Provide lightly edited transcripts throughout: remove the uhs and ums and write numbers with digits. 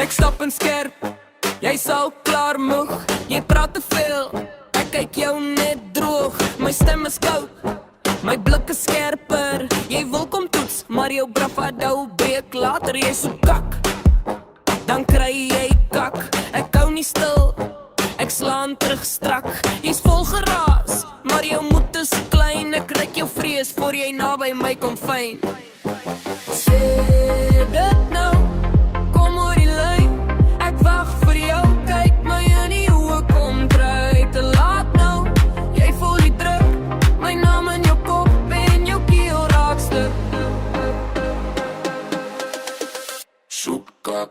Ek stap en skerp, jy sal klaar moeg. Jy praat te veel, ek kyk jou net droog. My stem is koud, my blik is skerper. Jy wil kom toets, maar jou bravado breek later. Jy so kak, dan kry jy kak. Ek hou nie stil, ek slaan terug strak. Jy's vol geraas, maar jou moed is klein. Ek ryk jou vrees voor jy naby my kom fyn. Sê dit nou, kom oor die lyn. Ek wag vir jou, kyk my in die oë, kom try te laat nou. Jy voel die druk, my naam in jou kop en jou keel raak stuk.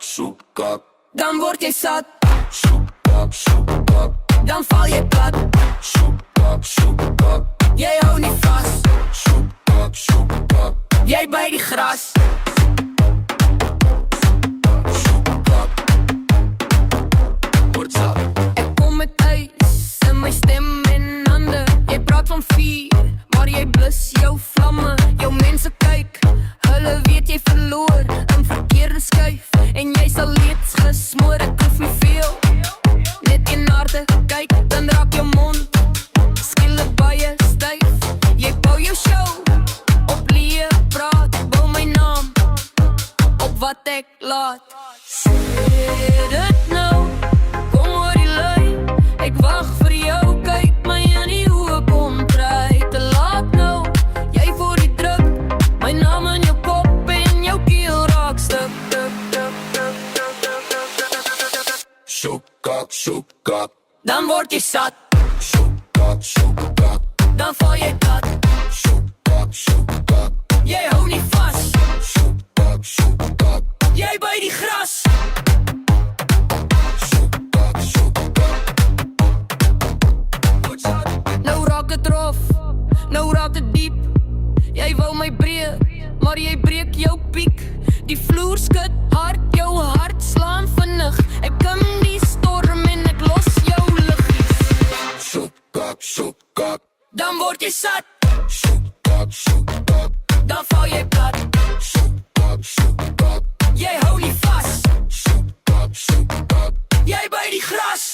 Soepkak, dan word jy sat. Soepkak, dan val jy plat. Soepkak, jy hou nie vas. Soepkak, jy by die gras. Ek kom met ys in my stem en hande. Jy praat van vuur, maar jy blus jou vlamme. Jou mense kyk, hulle weet jy verloor in verkeerde skuif. En jy sal leeds gesmoor, ek hoef nie veel. Net een naar te kyk, dan raak jou mond skielik baie styf. Jy bou jou show op leë praat. Ek bou my naam op wat ek laat. Sê dit nou, kom oor die lyn. Ek wag vir jou, kyk my in die oë, kom try te laat nou. Jy voel die druk, my naam in jou kop en jou keel raak stuk. Soepkak, dan word jy sat. Soepkak, dan val jy plat. Soepkak, jy hou nie vas. Soepkak, jy by die gras. Nou raak het rof, nou raak het diep. Jy wou my breek, maar jy breek jou piek. Die vloer skud hard, jou hart slaan vinnig. Ek kim die storm en ek los jou liggies. Soepkak, dan word jy sat. Soepkak, dan val jy plat. Soepkak, jy hou nie vas. Soepkak, jy by die gras.